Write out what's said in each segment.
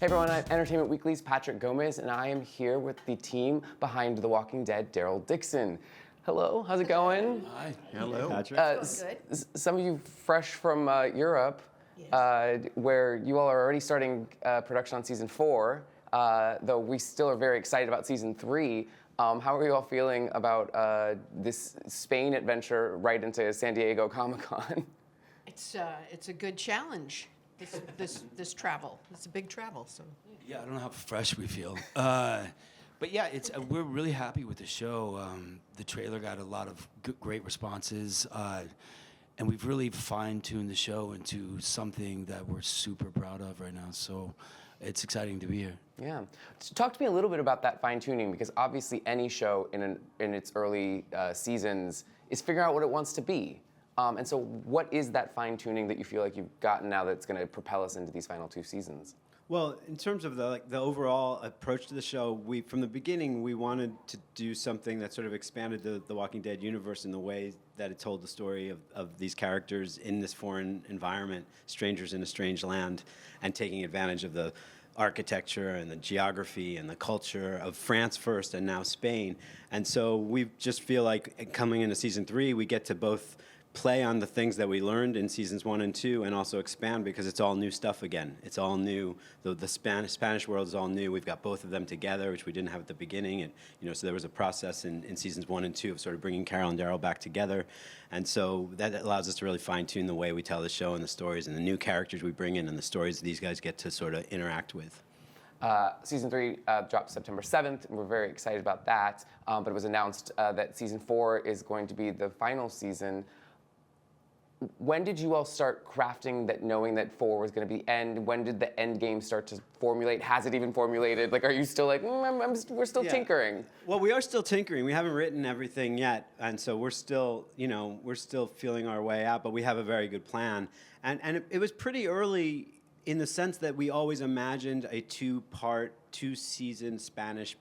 Hey everyone, I'm Entertainment Weekly's Patrick Gomez, and I am here with the team behind The Walking Dead, Daryl Dixon. Hello, how's it going? Hi, hello. Patrick. Some of you fresh from Europe, Yes. where you all are already starting production on season 4, though we still are very excited about season 3. How are you all feeling about this Spain adventure right into San Diego Comic-Con? It's a good challenge. This travel. It's a big travel. So. Yeah, I don't know how fresh we feel. But yeah, we're really happy with the show. The trailer got a lot of great responses. And we've really fine-tuned the show into something that we're super proud of right now. So it's exciting to be here. Yeah. So talk to me a little bit about that fine-tuning, because obviously any show in its early seasons is figuring out what it wants to be. And so what is that fine-tuning that you feel like you've gotten now that's going to propel us into these final 2 seasons? Well, in terms of the overall approach to the show, from the beginning we wanted to do something that sort of expanded the Walking Dead universe in the way that it told the story of these characters in this foreign environment, strangers in a strange land, and taking advantage of the architecture and the geography and the culture of France first and now Spain. And so we just feel like coming into season 3, we get to both play on the things that we learned in seasons 1 and 2 and also expand, because it's all new stuff again. It's all new. The Spanish world is all new. We've got both of them together, which we didn't have at the beginning. And so there was a process in seasons 1 and 2 of sort of bringing Carol and Daryl back together. And so that allows us to really fine-tune the way we tell the show and the stories and the new characters we bring in and the stories these guys get to sort of interact with. Season 3 dropped September 7th, and we're very excited about that. But it was announced that season 4 is going to be the final season. When did you all start crafting that, knowing that 4 was going to be end? When did the end game start to formulate? Has it even formulated? Like, are you still like, we're still tinkering? Well, we are still tinkering. We haven't written everything yet, and so we're still, we're still feeling our way out. But we have a very good plan, and it was pretty early in the sense that we always imagined a 2-part, 2-season Spanish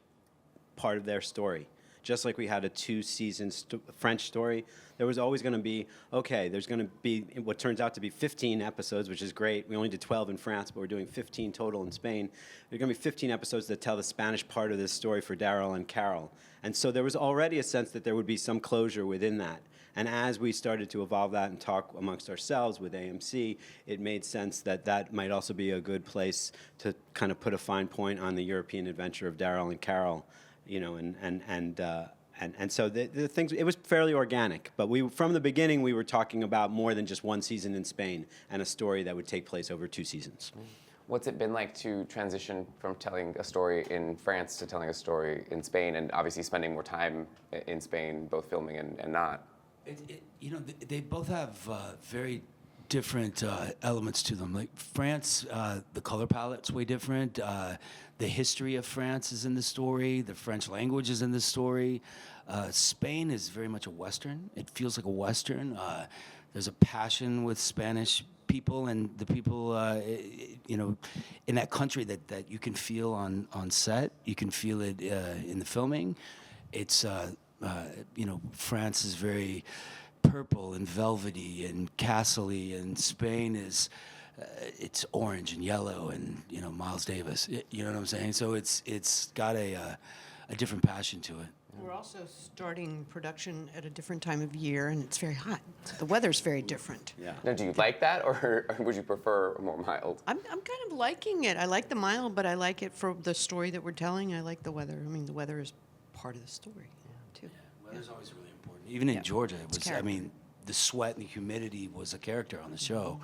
part of their story. Just like we had a 2-season French story, there was always going to be, okay, there's going to be what turns out to be 15 episodes, which is great. We only did 12 in France, but we're doing 15 total in Spain. There are going to be 15 episodes that tell the Spanish part of this story for Daryl and Carol. And so there was already a sense that there would be some closure within that. And as we started to evolve that and talk amongst ourselves with AMC, it made sense that that might also be a good place to kind of put a fine point on the European adventure of Daryl and Carol. And so the things, it was fairly organic, but from the beginning we were talking about more than just 1 season in Spain and a story that would take place over 2 seasons. What's it been like to transition from telling a story in France to telling a story in Spain, and obviously spending more time in Spain, both filming and not? They both have very different elements to them. Like France, the color palette's way different. The history of France is in the story. The French language is in the story. Spain is very much a Western. It feels like a Western. There's a passion with Spanish people and the people, in that country that you can feel on set. You can feel it in the filming. It's, France is very purple and velvety and castle-y, and Spain is it's orange and yellow and Miles Davis. You know what I'm saying? So it's got a different passion to it. We're also starting production at a different time of year, and it's very hot. So the weather's very different. Yeah. Now, do you like that, or would you prefer more mild? I'm kind of liking it. I like the mild, but I like it for the story that we're telling. I like the weather. I mean, the weather is part of the story, too. Yeah, weather's always really important. Even in Georgia, it was. I mean, the sweat and the humidity was a character on the show.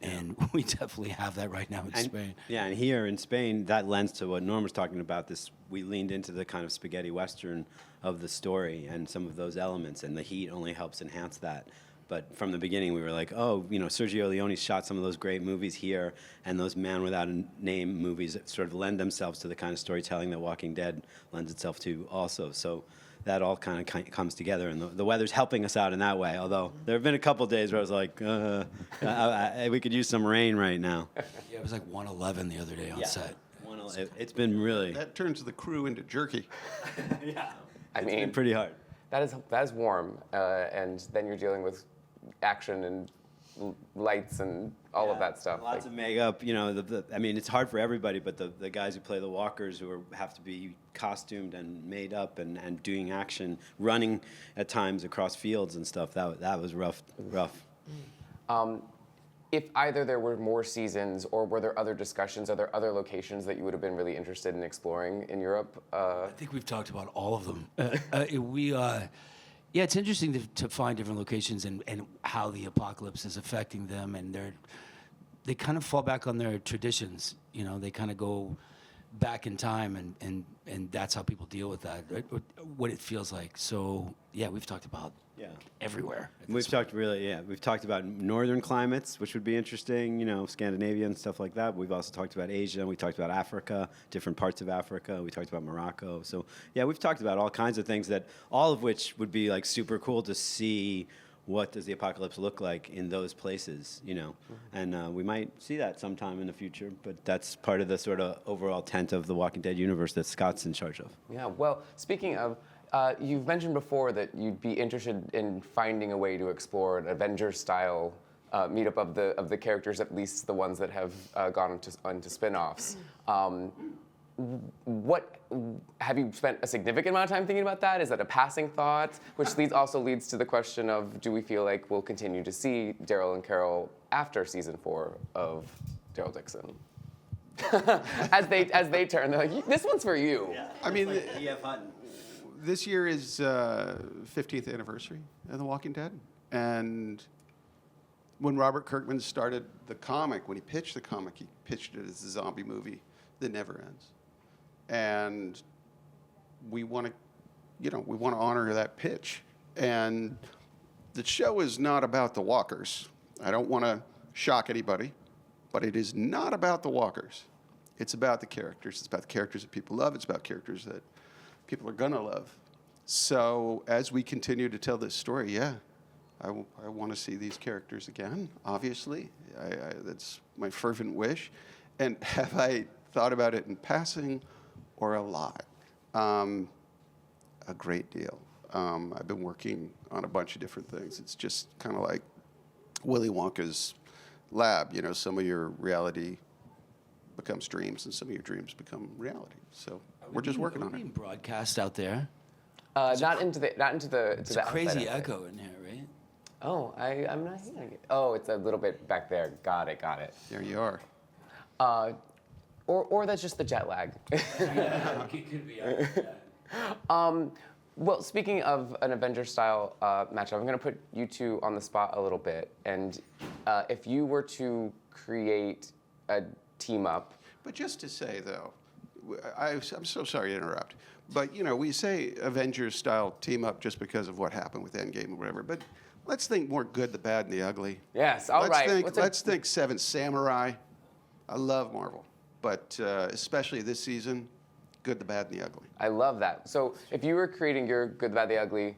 And we definitely have that right now in Spain. Yeah, and here in Spain, that lends to what Norm was talking about. We leaned into the kind of spaghetti Western of the story and some of those elements, and the heat only helps enhance that. But from the beginning, we were like, Sergio Leone shot some of those great movies here, and those Man Without a Name movies that sort of lend themselves to the kind of storytelling that Walking Dead lends itself to also. So that all kind of comes together, and the weather's helping us out in that way. Although there have been a couple days where I was like, we could use some rain right now. Yeah, it was like 111 the other day on set. It's been really. That turns the crew into jerky. Yeah, It's been pretty hard. That is warm, and then you're dealing with action and lights and all of that stuff. Lots of makeup. You know, I mean, it's hard for everybody, but the guys who play the walkers have to be costumed and made up and doing action, running at times across fields and stuff. That was rough. If either there were more seasons or were there other discussions, are there other locations that you would have been really interested in exploring in Europe? I think we've talked about all of them. Yeah, it's interesting to find different locations and how the apocalypse is affecting them, and they kind of fall back on their traditions. You know, they kind of go back in time, and that's how people deal with that, right? What it feels like. So yeah, we've talked about everywhere. We've talked about northern climates, which would be interesting, you know, Scandinavia and stuff like that. We've also talked about Asia. We talked about Africa, different parts of Africa. We talked about Morocco. So yeah, we've talked about all kinds of things all of which would be like super cool to see. What does the apocalypse look like in those places, you know? And we might see that sometime in the future, but that's part of the sort of overall tent of the Walking Dead universe that Scott's in charge of. Yeah, well, speaking of, you've mentioned before that you'd be interested in finding a way to explore an Avengers-style meetup of the characters, at least the ones that have gone into spin-offs. What have you spent a significant amount of time thinking about that? Is that a passing thought? Which also leads to the question of, do we feel like we'll continue to see Daryl and Carol after season 4 of Daryl Dixon? as they turn, they're like, this one's for you. Yeah. I mean, this year is 50th anniversary of The Walking Dead, and when Robert Kirkman started the comic, when he pitched the comic, he pitched it as a zombie movie that never ends. And we want to honor that pitch. And the show is not about the walkers. I don't want to shock anybody, but it is not about the walkers. It's about the characters. It's about the characters that people love. It's about characters that people are gonna love. So as we continue to tell this story, I want to see these characters again, obviously. That's my fervent wish. And have I thought about it in passing or a lot? A great deal. I've been working on a bunch of different things. It's just kind of like Willy Wonka's lab. You know, some of your reality becomes dreams, and some of your dreams become reality. So we're just working on it. Being broadcast out there. Not into the It's a crazy echo in here, right? Oh, I'm not hearing it. Oh, it's a little bit back there. Got it. There you are. Or that's just the jet lag. Yeah, it could be. Well, speaking of an Avengers-style matchup, I'm going to put you two on the spot a little bit. And if you were to create a team up. But just to say, though, I'm so sorry to interrupt, but, you know, we say Avengers-style team up just because of what happened with Endgame or whatever, but let's think more good, the bad, and the ugly. Yes, all right. Let's think Seven Samurai. I love Marvel, but especially this season, good, the bad, and the ugly. I love that. So if you were creating your good, the bad, the ugly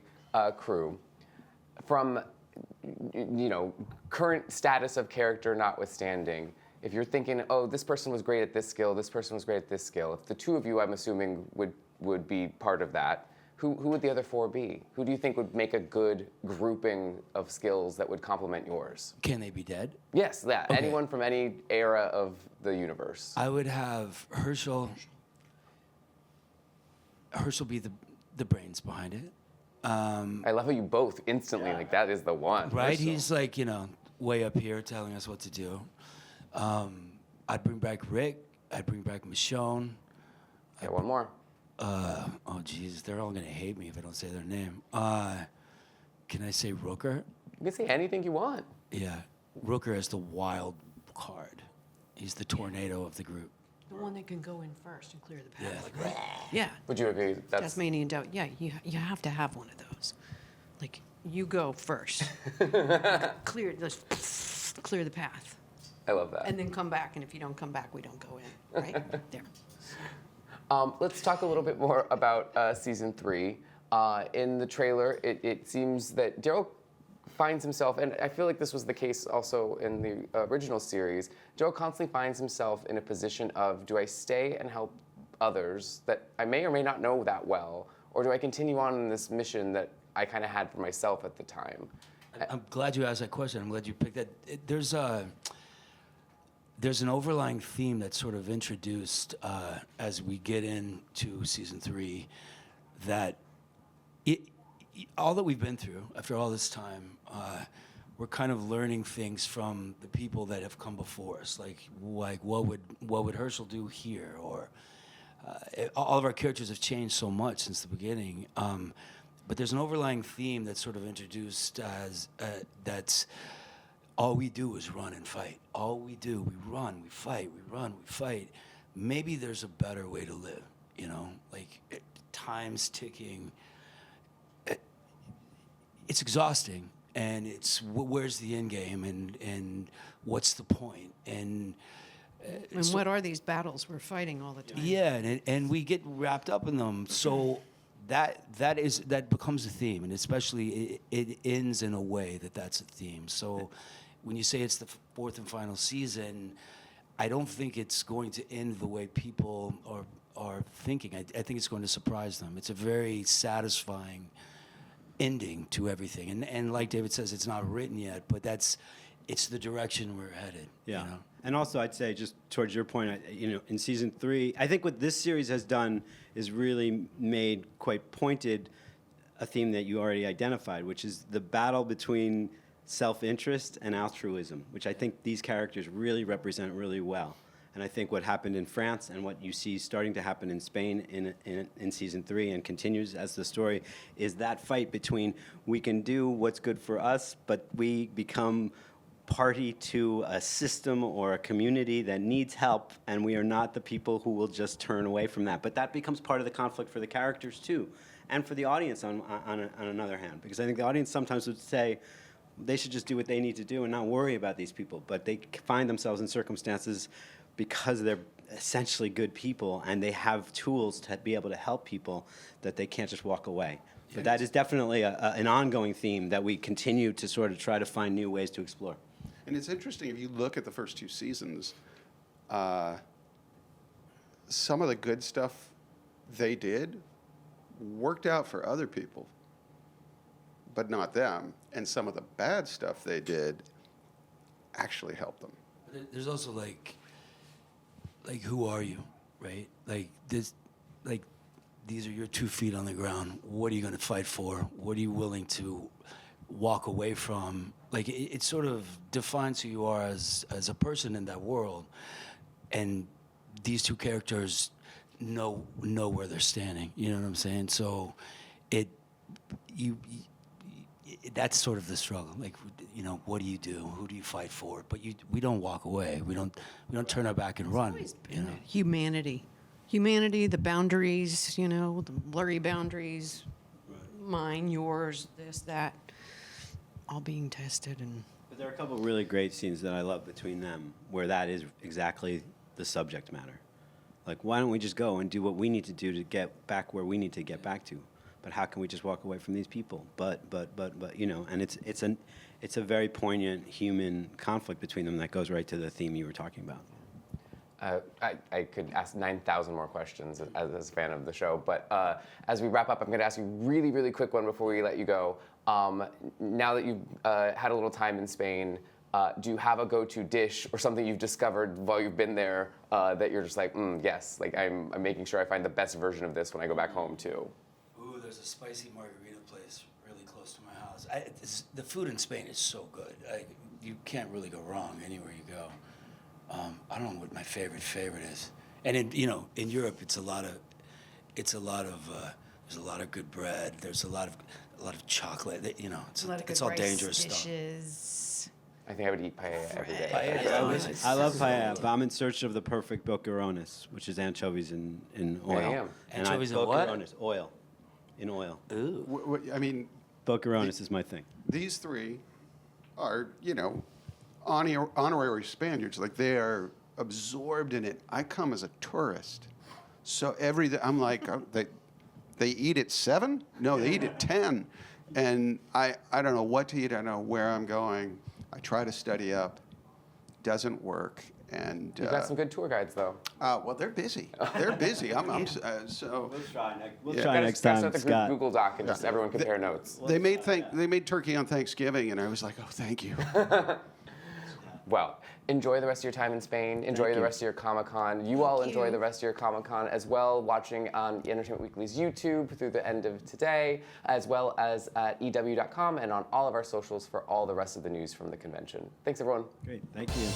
crew, from, you know, current status of character notwithstanding, if you're thinking, oh, this person was great at this skill, this person was great at this skill, if the two of you, I'm assuming, would be part of that, who would the other four be? Who do you think would make a good grouping of skills that would complement yours? Can they be dead? Yes, that. Okay. Anyone from any era of the universe. I would have Herschel be the brains behind it. I love how you both instantly, like, that is the one. Right? Herschel. He's like, you know, way up here telling us what to do. I'd bring back Rick. I'd bring back Michonne. Yeah, one more. Oh, geez, they're all going to hate me if I don't say their name. Can I say Rooker? You can say anything you want. Yeah. Rooker is the wild card. He's the tornado of the group. The one that can go in first and clear the Yeah. path. Like, yeah. Would you agree? That's Tasmanian Devil. Yeah, you have to have one of those. Like, you go first. clear the path. I love that. And then come back, and if you don't come back, we don't go in, right? There. Let's talk a little bit more about season 3. In the trailer, it seems that Daryl finds himself, and I feel like this was the case also in the original series, Daryl constantly finds himself in a position of, do I stay and help others that I may or may not know that well, or do I continue on in this mission that I kind of had for myself at the time? I'm glad you asked that question. I'm glad you picked that. There's an overlying theme that's sort of introduced as we get into season 3 that all that we've been through after all this time, we're kind of learning things from the people that have come before us. Like what would Herschel do here? Or all of our characters have changed so much since the beginning. But there's an overlying theme that's sort of introduced as that's all we do is run and fight. All we do, we run, we fight, we run, we fight. Maybe there's a better way to live, like time's ticking. It's exhausting, and it's where's the end game, and what's the point, and what are these battles we're fighting all the time? yeah, and we get wrapped up in them. So that becomes a theme, and especially it ends in a way that's a theme. So when you say it's the 4th and final season, I don't think it's going to end the way people are thinking. I think it's going to surprise them. It's a very satisfying ending to everything, and like David says, it's not written yet, but it's the direction we're headed. Yeah. And also, I'd say, just towards your point, in season 3, I think what this series has done is really made quite pointed a theme that you already identified, which is the battle between self-interest and altruism, which I think these characters really represent really well. And I think what happened in France and what you see starting to happen in Spain in season 3 and continues as the story is that fight between we can do what's good for us, but we become party to a system or a community that needs help, and we are not the people who will just turn away from that. But that becomes part of the conflict for the characters too, and for the audience on another hand, because I think the audience sometimes would say they should just do what they need to do and not worry about these people, but they find themselves in circumstances because they're essentially good people and they have tools to be able to help people that they can't just walk away. But that is definitely an ongoing theme that we continue to sort of try to find new ways to explore. And it's interesting, if you look at the first 2 seasons, some of the good stuff they did worked out for other people, but not them. And some of the bad stuff they did actually helped them. There's also like who are you, right? Like these are your 2 feet on the ground. What are you going to fight for? What are you willing to walk away from? Like it sort of defines who you are as a person in that world. And these 2 characters know where they're standing. You know what I'm saying? So that's sort of the struggle. Like, what do you do? Who do you fight for? But we don't walk away. We don't turn our back and run. Humanity, the boundaries, the blurry boundaries, mine, yours, this, that, all being tested. But there are a couple of really great scenes that I love between them where that is exactly the subject matter. Like, why don't we just go and do what we need to do to get back where we need to get back to? But how can we just walk away from these people? But and it's a very poignant human conflict between them that goes right to the theme you were talking about. I could ask 9,000 more questions as a fan of the show, but as we wrap up, I'm going to ask you a really, really quick one before we let you go. Now that you've had a little time in Spain, do you have a go-to dish or something you've discovered while you've been there that you're just like, yes, like I'm making sure I find the best version of this when I go back home too? Ooh, there's a spicy margarita place really close to my house. The food in Spain is so good. You can't really go wrong anywhere you go. I don't know what my favorite is, and in Europe it's a lot of there's a lot of good bread. There's a lot of chocolate. It's all dangerous dishes. stuff. I think I would eat paella every day. Paella. I love paella, but I'm in search of the perfect boquerones, which is anchovies in oil. Damn. Anchovies in what? Boquerones, oil. In oil. Ooh. I mean, Boquerones is my thing. these 3 are, honorary Spaniards. Like, they are absorbed in it. I come as a tourist. So I'm like, they eat at 7? No, they eat at 10. And I don't know what to eat. I don't know where I'm going. I try to study up. doesn't work. And You've got some good tour guides, though. well, they're busy. They're busy. So We'll try Yeah. try next time, Start the Scott. Google Doc and just everyone compare notes. they made turkey on Thanksgiving, and I was like, oh, thank you. Well, enjoy the rest of your time in Spain. Enjoy the rest of your Comic-Con. You all enjoy the rest of your Comic-Con as well, watching on Entertainment Weekly's YouTube through the end of today, as well as at EW.com and on all of our socials for all the rest of the news from the convention. Thanks, everyone. Great, thank you.